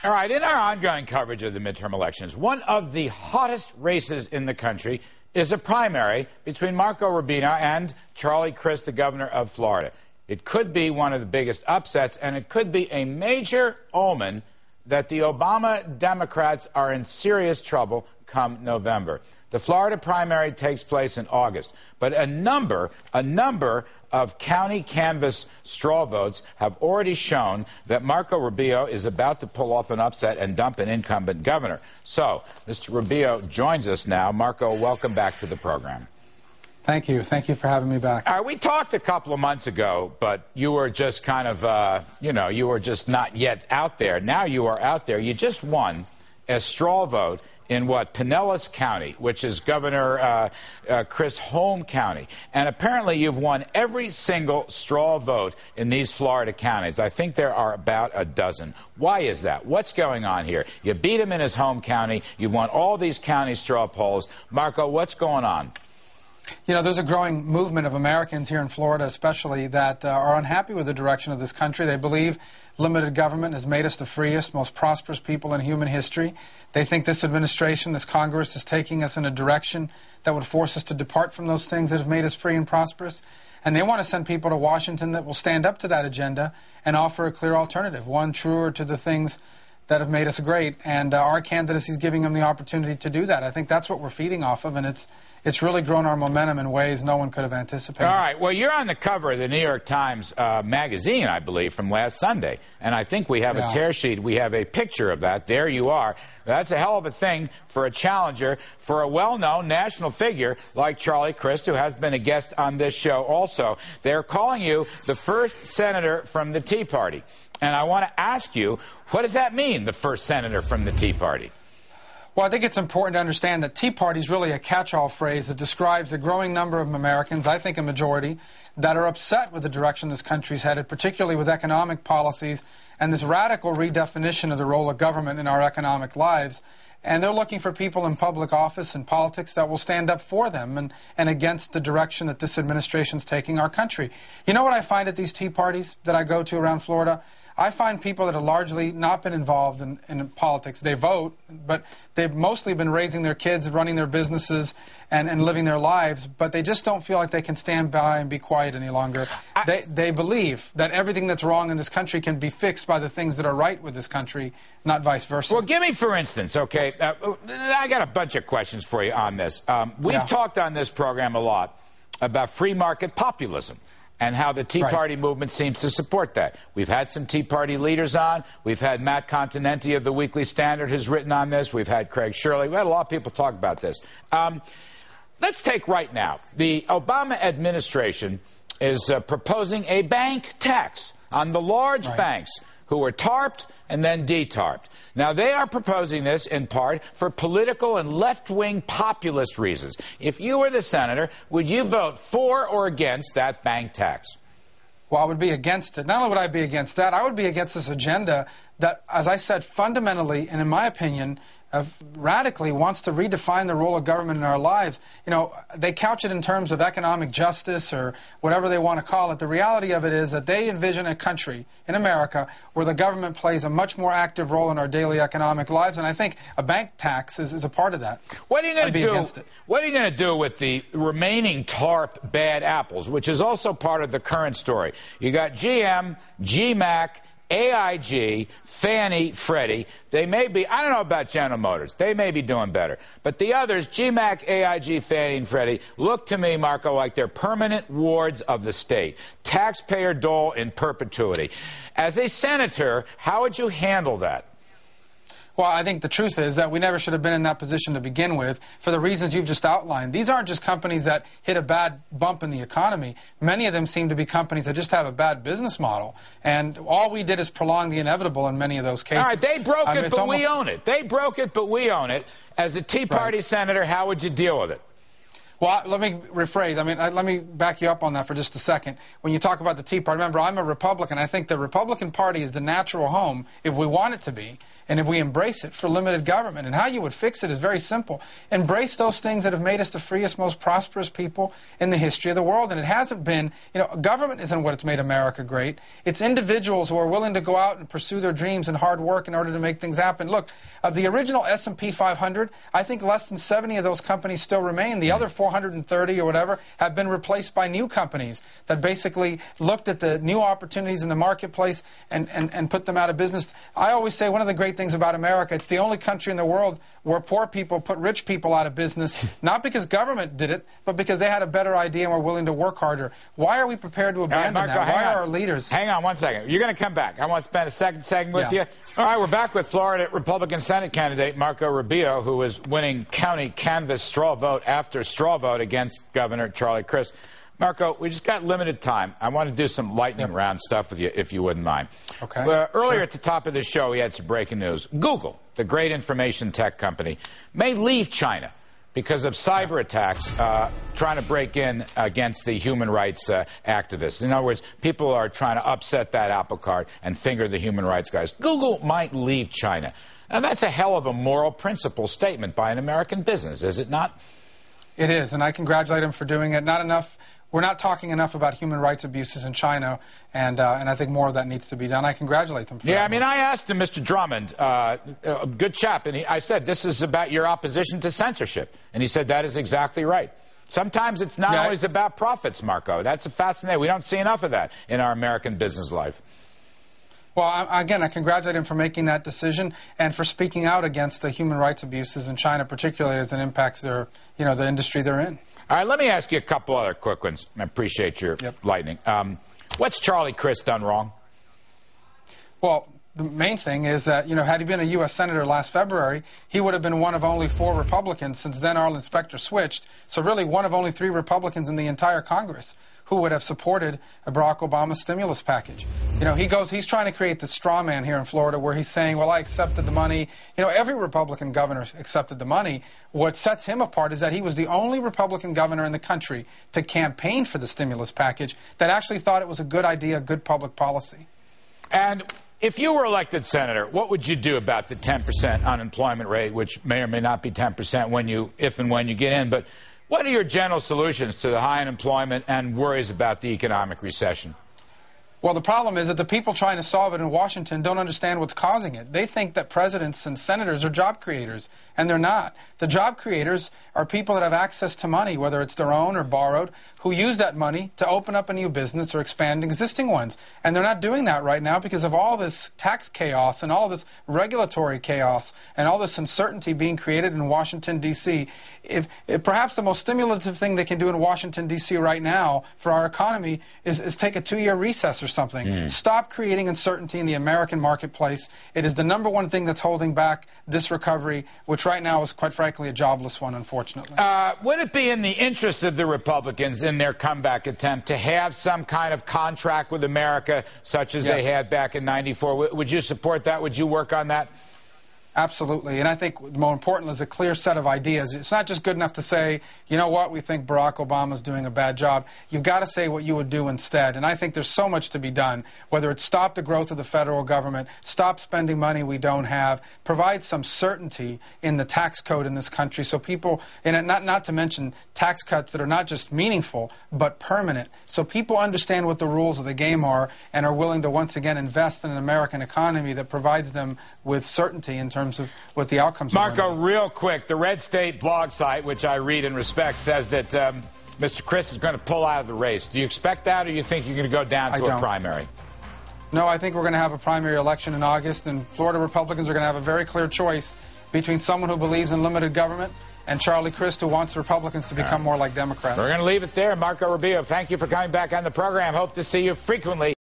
All right, in our ongoing coverage of the midterm elections, one of the hottest races in the country is a primary between Marco Rubio and Charlie Crist, the governor of Florida. It could be one of the biggest upsets, and it could be a major omen that the Obama Democrats are in serious trouble come November. The Florida primary takes place in August, but a number of county canvass straw votes have already shown that Marco Rubio is about to pull off an upset and dump an incumbent governor. So, Mr. Rubio joins us now. Marco, welcome back to the program. Thank you. Thank you for having me back. We talked a couple of months ago, but you were just kind of, you were just not yet out there. Now you are out there. You just won a straw vote in Pinellas County, which is Governor Crist's home county. And apparently you've won every single straw vote in these Florida counties. I think there are about a dozen. Why is that? What's going on here? You beat him in his home county. You've won all these county straw polls. Marco, what's going on? You know, there's a growing movement of Americans here in Florida especially that are unhappy with the direction of this country. They believe limited government has made us the freest, most prosperous people in human history. They think this administration, this Congress, is taking us in a direction that would force us to depart from those things that have made us free and prosperous. And they want to send people to Washington that will stand up to that agenda and offer a clear alternative, one truer to the things that have made us great. And our candidacy is giving them the opportunity to do that. I think that's what we're feeding off of, and it's really grown our momentum in ways no one could have anticipated. All right. Well, you're on the cover of the New York Times magazine, I believe, from last Sunday. And I think we have a tear sheet. We have a picture of that. There you are. That's a hell of a thing for a challenger, for a well-known national figure like Charlie Crist, who has been a guest on this show also. They're calling you the first senator from the Tea Party. And I want to ask you, what does that mean, the first senator from the Tea Party? Well, I think it's important to understand that Tea Party is really a catch-all phrase that describes a growing number of Americans, I think a majority, that are upset with the direction this country's headed, particularly with economic policies and this radical redefinition of the role of government in our economic lives. And they're looking for people in public office and politics that will stand up for them and against the direction that this administration's taking our country. You know what I find at these Tea Parties that I go to around Florida? I find people that have largely not been involved in politics. They vote, but they've mostly been raising their kids, running their businesses, and living their lives, but they just don't feel like they can stand by and be quiet any longer. They believe that everything that's wrong in this country can be fixed by the things that are right with this country, not vice versa. Well, give me, for instance, okay, I got a bunch of questions for you on this. We've talked on this program a lot about free market populism and how the Tea Party movement seems to support that. We've had some Tea Party leaders on. We've had Matt Continenti of the Weekly Standard who's written on this. We've had Craig Shirley. We had a lot of people talk about this. Let's take right now. The Obama administration is proposing a bank tax on the large banks who were tarped and then detarped. Now, they are proposing this in part for political and left-wing populist reasons. If you were the senator, would you vote for or against that bank tax? Well, I would be against it. Not only would I be against that, I would be against this agenda that, as I said, fundamentally, and in my opinion, radically wants to redefine the role of government in our lives. You know, they couch it in terms of economic justice or whatever they want to call it. The reality of it is that they envision a country in America where the government plays a much more active role in our daily economic lives, and I think a bank tax is a part of that. What are you going to do? What are you going to do with the remaining TARP bad apples, which is also part of the current story? You got GM, GMAC, AIG, Fannie, Freddie. They may be, I don't know about General Motors, they may be doing better. But the others, GMAC, AIG, Fannie, and Freddie, look to me, Marco, like they're permanent wards of the state. Taxpayer dole in perpetuity. As a senator, how would you handle that? Well, I think the truth is that we never should have been in that position to begin with for the reasons you've just outlined. These aren't just companies that hit a bad bump in the economy. Many of them seem to be companies that just have a bad business model. And all we did is prolong the inevitable in many of those cases. All right, they broke it, but we own it. They broke it, but we own it. As a Tea Party senator, how would you deal with it? Well, let me rephrase. I mean, let me back you up on that for just a second. When you talk about the Tea Party, remember, I'm a Republican. I think the Republican Party is the natural home, if we want it to be, and if we embrace it, for limited government. And how you would fix it is very simple. Embrace those things that have made us the freest, most prosperous people in the history of the world. And it hasn't been, government isn't what's made America great. It's individuals who are willing to go out and pursue their dreams and hard work in order to make things happen. Look, of the original S&P 500, I think less than 70 of those companies still remain. The other 430 or whatever have been replaced by new companies that basically looked at the new opportunities in the marketplace and put them out of business. I always say one of the great things about America, it's the only country in the world where poor people put rich people out of business, not because government did it, but because they had a better idea and were willing to work harder. Why are we prepared to abandon Marco, that? Why are our leaders? Hang on one second. You're going to come back. I want to spend a second segment with you. All right, we're back with Florida Republican Senate candidate Marco Rubio, who is winning county canvass straw vote after straw vote against Governor Charlie Crist. Marco, we just got limited time. I want to do some lightning round stuff with you, if you wouldn't mind. Okay. Earlier at the top of the show, we had some breaking news. Google, the great information tech company, may leave China because of cyber attacks trying to break in against the human rights activists. In other words, people are trying to upset that apple cart and finger the human rights guys. Google might leave China. Now, that's a hell of a moral principle statement by an American business, is it not? It is, and I congratulate him for doing it. Not enough. We're not talking enough about human rights abuses in China, and I think more of that needs to be done. I congratulate them for that. Yeah, I mean, I asked him, Mr. Drummond, a good chap, and I said, this is about your opposition to censorship. And he said, that is exactly right. Sometimes it's not always about profits, Marco. That's fascinating. We don't see enough of that in our American business life. Well, again, I congratulate him for making that decision and for speaking out against the human rights abuses in China, particularly as it impacts their, the industry they're in. All right, let me ask you a couple other quick ones. I appreciate your lightning. What's Charlie Crist done wrong? Well, the main thing is that, had he been a U.S. Senator last February, he would have been one of only 4 Republicans. Since then, Arlen Specter switched. So really one of only 3 Republicans in the entire Congress who would have supported a Barack Obama stimulus package. He's trying to create the straw man here in Florida where he's saying, well, I accepted the money. Every Republican governor accepted the money. What sets him apart is that he was the only Republican governor in the country to campaign for the stimulus package that actually thought it was a good idea, good public policy. And if you were elected senator, what would you do about the 10% unemployment rate, which may or may not be 10% if and when you get in? But what are your general solutions to the high unemployment and worries about the economic recession? Well, the problem is that the people trying to solve it in Washington don't understand what's causing it. They think that presidents and senators are job creators, and they're not. The job creators are people that have access to money, whether it's their own or borrowed, who use that money to open up a new business or expand existing ones. And they're not doing that right now because of all this tax chaos and all this regulatory chaos and all this uncertainty being created in Washington, D.C. If perhaps the most stimulative thing they can do in Washington, D.C. right now for our economy is take a 2-year recess or something. Stop creating uncertainty in the American marketplace. It is the #1 thing that's holding back this recovery, which right now is, quite frankly, a jobless one, unfortunately. Would it be in the interest of the Republicans in their comeback attempt to have some kind of contract with America, such as they had back in '94? Would you support that? Would you work on that? Absolutely. And I think more important is a clear set of ideas. It's not just good enough to say, you know what, we think Barack Obama's doing a bad job. You've got to say what you would do instead. And I think there's so much to be done, whether it's stop the growth of the federal government, stop spending money we don't have, provide some certainty in the tax code in this country so people, and not to mention tax cuts that are not just meaningful, but permanent, so people understand what the rules of the game are and are willing to once again invest in an American economy that provides them with certainty in terms of what the outcomes are. Marco, real quick, the Red State blog site, which I read and respect, says that Mr. Crist is going to pull out of the race. Do you expect that, or do you think you're going to go down to a primary? No, I think we're going to have a primary election in August, and Florida Republicans are going to have a very clear choice between someone who believes in limited government and Charlie Crist, who wants Republicans to become more like Democrats. We're going to leave it there. Marco Rubio, thank you for coming back on the program. Hope to see you frequently.